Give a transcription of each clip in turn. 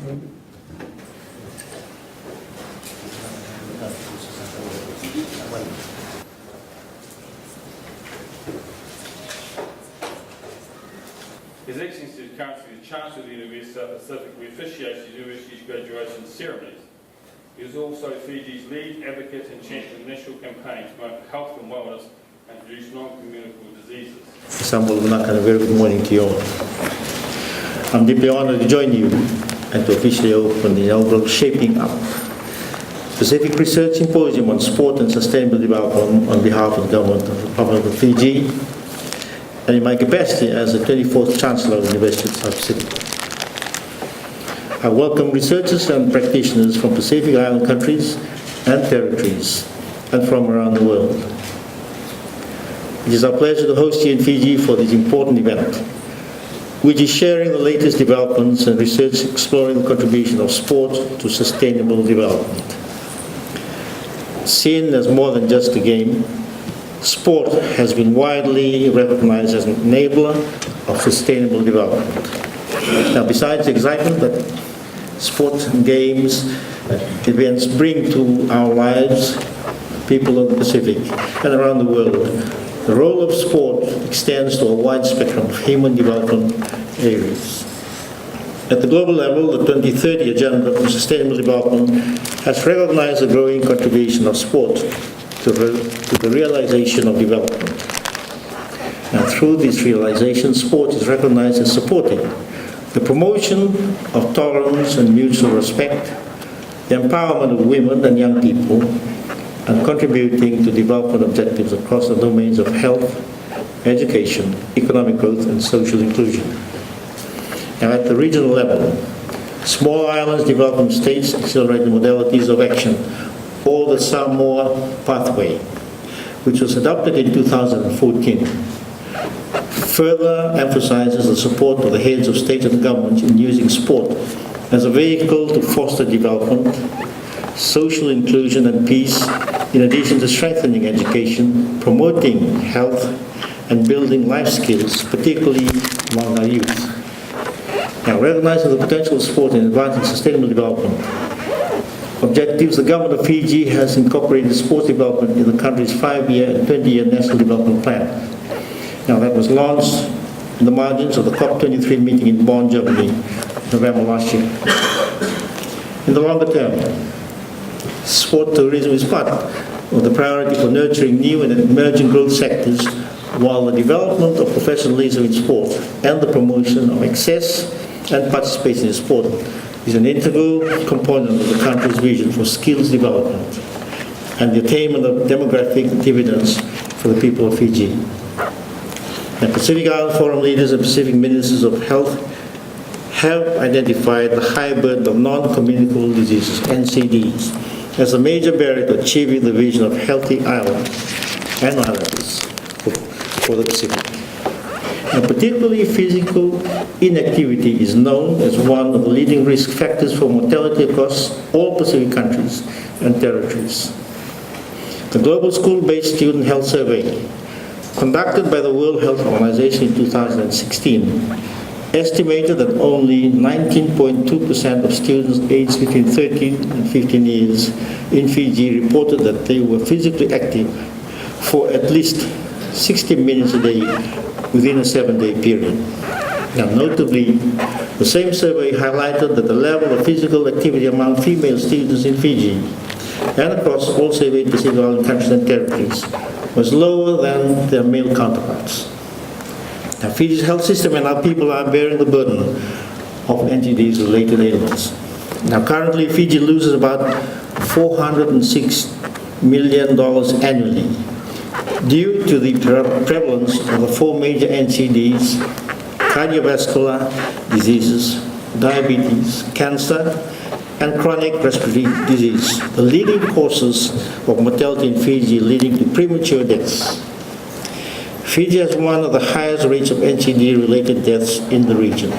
His Excellency is currently the Chancellor of the University of South Pacific, who officiates the university's graduation ceremonies. He is also Fiji's lead advocate and champion of the national campaign to promote health and wellness and reduce non-communicable diseases. A very good morning to you all. I'm deeply honored to join you and to officially open the inaugural Shaping Up Pacific Research Symposium on Sport and Sustainable Development on behalf of the Government of the Republic of Fiji, and in my capacity as the 24th Chancellor of the University of South Pacific. I welcome researchers and practitioners from Pacific Island countries and territories and from around the world. It is our pleasure to host you in Fiji for this important event, which is sharing the latest developments and research exploring the contribution of sport to sustainable development. Seen as more than just a game, sport has been widely recognized as an enabler of sustainable development. Now, besides the excitement that sport and games events bring to our lives, people of the Pacific and around the world, the role of sport extends to a wide spectrum of human development areas. At the global level, the 2030 Agenda for Sustainable Development has recognized the growing contribution of sport to the realization of development. And through this realization, sport is recognized as supporting the promotion of tolerance and mutual respect, the empowerment of women and young people, and contributing to development objectives across the domains of health, education, economic growth, and social inclusion. Now, at the regional level, small islands development states accelerate the modalities of action, or the Samoa Pathway, which was adopted in 2014, further emphasizes the support of the heads of state and government in using sport as a vehicle to foster development, social inclusion and peace, in addition to strengthening education, promoting health, and building life skills, particularly among our youth. Now, recognizing the potential of sport in advancing sustainable development objectives, the Government of Fiji has incorporated sports development in the country's 5-year and 20-year National Development Plan. Now, that was launched in the margins of the COP23 meeting in Bonn, Germany, November last year. In the longer term, sport tourism is part of the priority for nurturing new and emerging growth sectors, while the development of professionalism in sport and the promotion of access and participation in sport is an integral component of the country's vision for skills development and the attainment of demographic dividends for the people of Fiji. The Pacific Island Forum leaders and Pacific Ministers of Health have identified the high burden of non-communicable diseases, NCDs, as a major barrier to achieving the vision of healthy islands and islanders for the Pacific. Now, particularly physical inactivity is known as one of the leading risk factors for mortality across all Pacific countries and territories. The Global School-Based Student Health Survey, conducted by the World Health Organization in 2016, estimated that only 19.2% of students aged between 13 and 15 years in Fiji reported that they were physically active for at least 60 minutes a day within a 7-day period. Now, notably, the same survey highlighted that the level of physical activity among female students in Fiji and across all surveyed Pacific Island countries and territories was lower than their male counterparts. Now, Fiji's health system and our people are bearing the burden of NCDs-related ailments. Now, currently, Fiji loses about $406 million annually due to the prevalence of the 4 major NCDs: cardiovascular diseases, diabetes, cancer, and chronic respiratory disease, the leading causes of mortality in Fiji, leading to premature deaths. Fiji has one of the highest rates of NCD-related deaths in the region,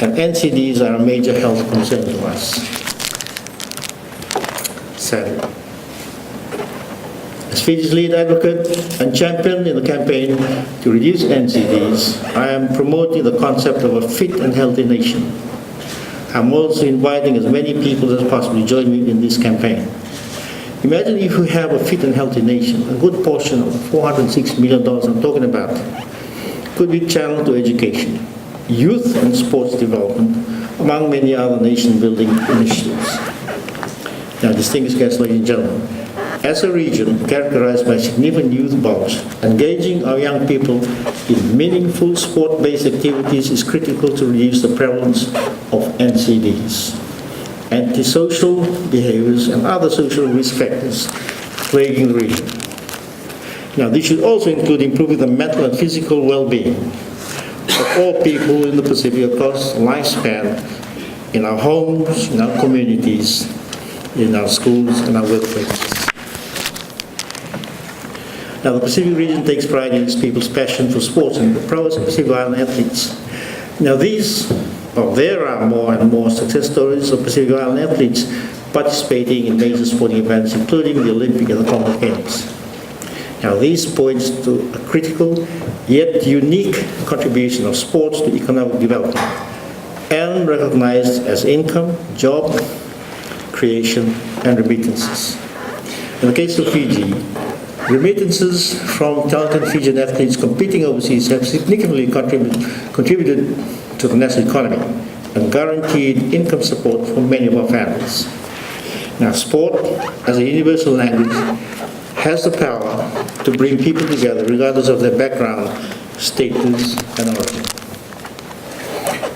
and NCDs are a major health concern to us. Sadly. As Fiji's lead advocate and champion in the campaign to reduce NCDs, I am promoting the concept of a fit and healthy nation. I'm also inviting as many people as possible to join me in this campaign. Imagine if we have a fit and healthy nation, a good portion of $406 million I'm talking about could be channeled to education, youth and sports development, among many other nation-building initiatives. Now, distinguished guests, ladies and gentlemen, as a region characterized by significant youth bulge, engaging our young people in meaningful sport-based activities is critical to reduce the prevalence of NCDs, antisocial behaviors, and other social risk factors plaguing the region. Now, this should also include improving the mental and physical well-being of all people in the Pacific across lifespan, in our homes, in our communities, in our schools, and our workplaces. Now, the Pacific region takes pride in its people's passion for sports and the prowess of Pacific Island athletes. Now, there are more and more success stories of Pacific Island athletes participating in major sporting events, including the Olympic and the Commonwealth Games. Now, this points to a critical yet unique contribution of sports to economic development and recognized as income, job creation, and remittances. In the case of Fiji, remittances from talented Fijian athletes competing overseas have significantly contributed to the national economy and guaranteed income support for many of our families. Now, sport, as a universal language, has the power to bring people together regardless of their background, status, and origin.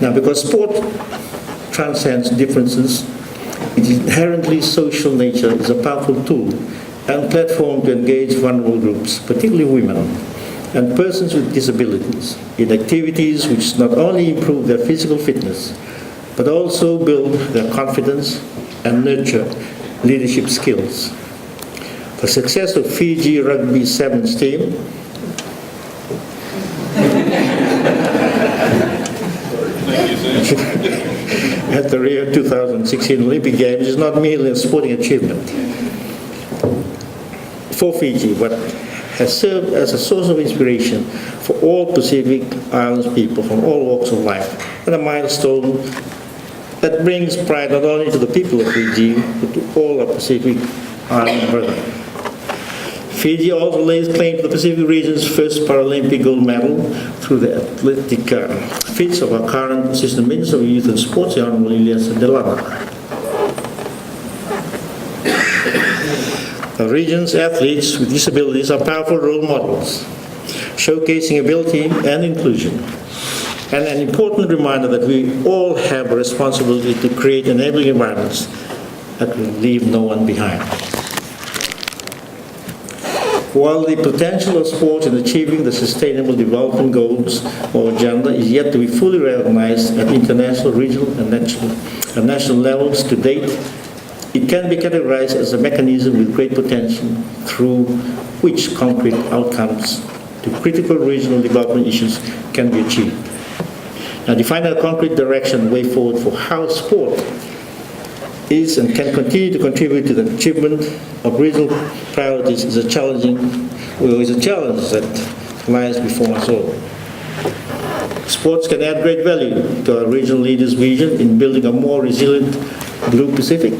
Now, because sport transcends differences, its inherently social nature is a powerful tool and platform to engage vulnerable groups, particularly women and persons with disabilities, in activities which not only improve their physical fitness, but also build their confidence and nurture leadership skills. The success of Fiji Rugby Sevens team at the Rio 2016 Olympic Games is not merely a sporting achievement for Fiji, but has served as a source of inspiration for all Pacific Islands people from all walks of life, and a milestone that brings pride not only to the people of Fiji, but to all our Pacific Island brethren. Fiji also lays claim to the Pacific region's first Paralympic gold medal through the athletic feats of our current Assistant Minister of Youth and Sports, the Honourable Ilyas Delana. The region's athletes with disabilities are powerful role models, showcasing ability and inclusion, and an important reminder that we all have a responsibility to create enabling environments that will leave no one behind. While the potential of sports in achieving the Sustainable Development Goals or agenda is yet to be fully recognized at international, regional, and national levels to date, it can be categorized as a mechanism with great potential through which concrete outcomes to critical regional development issues can be achieved. Now, defining a concrete direction and way forward for how sport is and can continue to contribute to the achievement of regional priorities is a challenge that lies before us all. Sports can add great value to our regional leaders' vision in building a more resilient Blue Pacific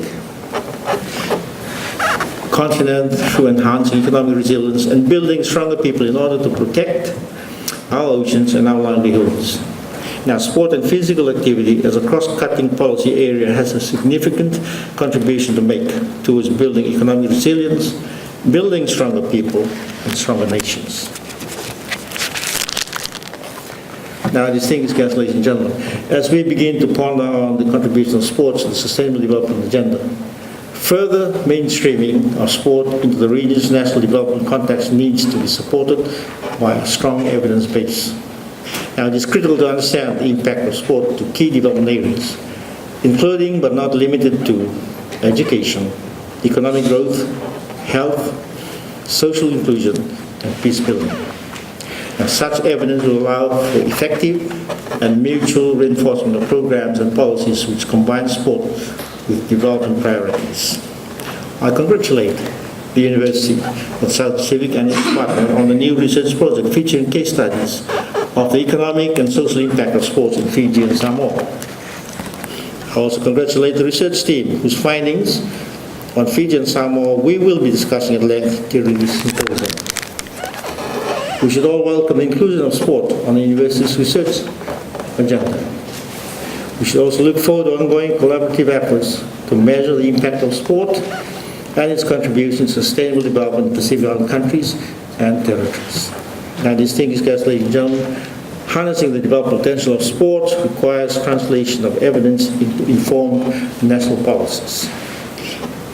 continent through enhancing economic resilience and building stronger people in order to protect our oceans and our livelihoods. Now, sport and physical activity as a cross-cutting policy area has a significant contribution to make towards building economic resilience, building stronger people and stronger nations. Now, distinguished guests, ladies and gentlemen, as we begin to ponder on the contribution of sports to the Sustainable Development Agenda, further mainstreaming of sport into the region's national development context needs to be supported by a strong evidence base. Now, it is critical to understand the impact of sport to key development areas, including but not limited to education, economic growth, health, social inclusion, and peace building. And such evidence will allow for effective and mutual reinforcement of programs and policies which combine sport with development priorities. I congratulate the University of South Pacific and its partner on the new research project featuring case studies of the economic and social impact of sports in Fiji and Samoa. I also congratulate the research team whose findings on Fiji and Samoa we will be discussing at length during this symposium. We should all welcome the inclusion of sport on the university's research agenda. We should also look forward to ongoing collaborative efforts to measure the impact of sport and its contribution to sustainable development in Pacific Island countries and territories. Now, distinguished guests, ladies and gentlemen, harnessing the development potential of sport requires translation of evidence into informed national policies.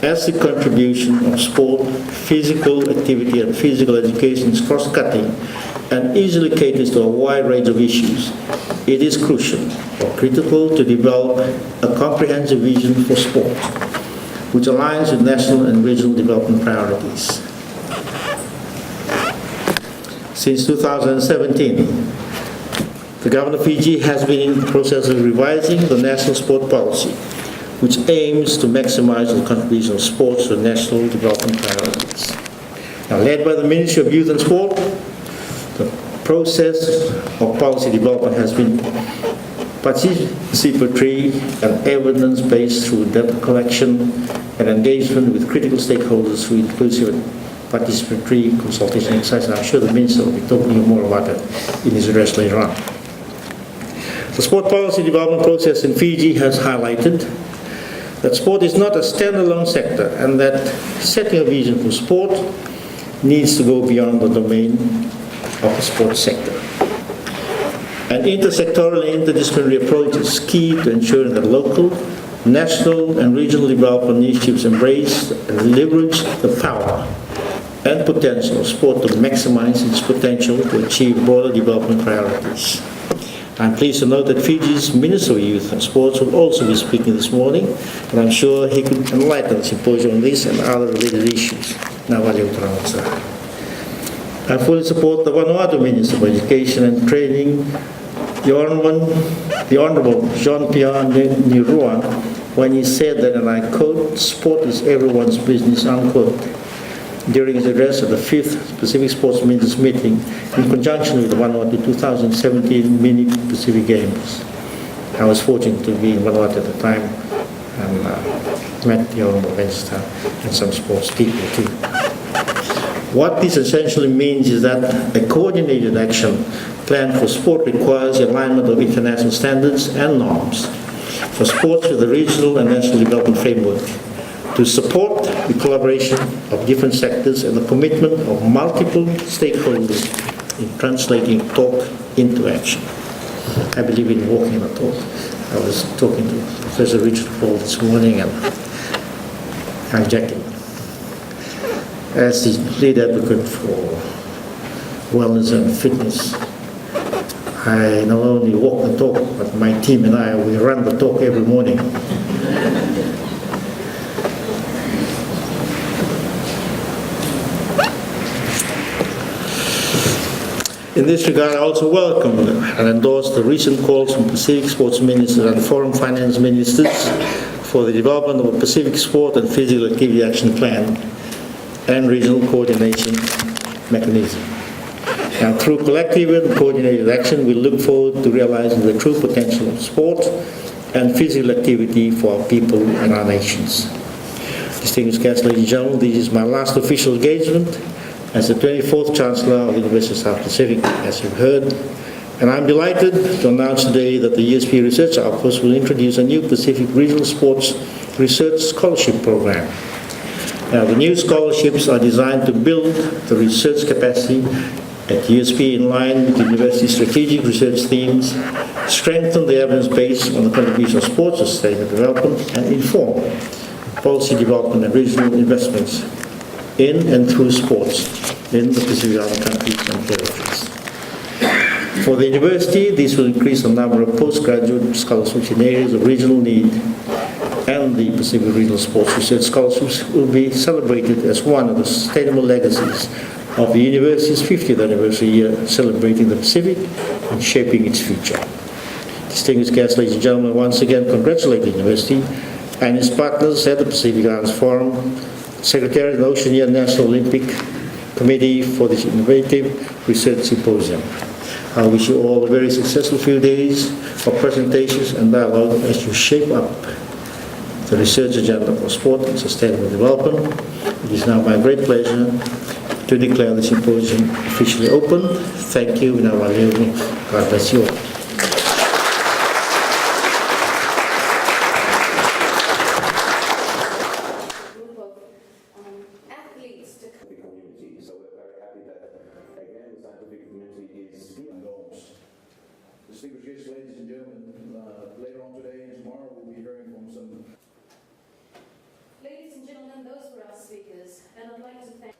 As the contribution of sport, physical activity and physical education is cross-cutting and easily caters to a wide range of issues, it is crucial or critical to develop a comprehensive vision for sport, which aligns with national and regional development priorities. Since 2017, the Government of Fiji has been in the process of revising the national sport policy, which aims to maximize the contribution of sports to national development priorities. Now, led by the Ministry of Youth and Sport, the process of policy development has been participatory and evidence-based through data collection and engagement with critical stakeholders through inclusive and participatory consultation exercise. I'm sure the Minister will be talking more about that in his address later on. The sport policy development process in Fiji has highlighted that sport is not a standalone sector and that setting a vision for sport needs to go beyond the domain of the sports sector. An intersectoral and interdisciplinary approach is key to ensuring that local, national and regional development initiatives embrace and leverage the power and potential of sport to maximize its potential to achieve broader development priorities. I'm pleased to note that Fiji's Minister of Youth and Sports will also be speaking this morning, and I'm sure he could enlighten the symposium on this and other related issues. Now, I fully support the Vanuatu Minister of Education and Training, the Honourable Jean-Pierre Niruan, when he said that, and I quote, "Sport is everyone's business," unquote, during his address at the 5th Pacific Sports Ministers meeting in conjunction with the Vanuatu 2017 Mini Pacific Games. I was fortunate to be in Vanuatu at the time and met the Honourable Minister and some sports people too. What this essentially means is that a coordinated action plan for sport requires the alignment of international standards and norms for sports with the regional and national development framework, to support the collaboration of different sectors and the commitment of multiple stakeholders in translating talk into action. I believe in walking the talk. I was talking to Professor Richard Paul this morning and hijacking. As the lead advocate for wellness and fitness, I not only walk the talk, but my team and I, we run the talk every morning. In this regard, I also welcome and endorse the recent calls from Pacific Sports Ministers and Foreign Finance Ministers for the development of a Pacific Sport and Physical Activity Action Plan and regional coordination mechanism. And through collective and coordinated action, we look forward to realizing the true potential of sport and physical activity for our people and our nations. Distinguished guests, ladies and gentlemen, this is my last official engagement as the 24th Chancellor of the University of South Pacific, as you've heard, and I'm delighted to announce today that the USP Research Office will introduce a new Pacific Regional Sports Research Scholarship Program. Now, the new scholarships are designed to build the research capacity at USP in line with the university's strategic research themes, strengthen the evidence base on the contribution of sports to sustainable development, and inform policy development and regional investments in and through sports in the Pacific Island countries and territories. For the university, this will increase the number of postgraduate scholarships in areas of regional need, and the Pacific Regional Sports Research Scholarships will be celebrated as one of the sustainable legacies of the university's 50th anniversary year, celebrating the Pacific and shaping its future. Distinguished guests, ladies and gentlemen, once again congratulate the university and its partners at the Pacific Islands Forum, Secretary of the Oceania National Olympic Committee for this innovative research symposium. I wish you all a very successful few days of presentations and dialogue as you shape up the research agenda for sport and sustainable development. It is now my great pleasure to declare the symposium officially open. Thank you. Now, God bless you all. Distinguished guests, ladies and gentlemen, later on today and tomorrow we'll be hearing from some... Ladies and gentlemen, those were our speakers, and I'd like to thank...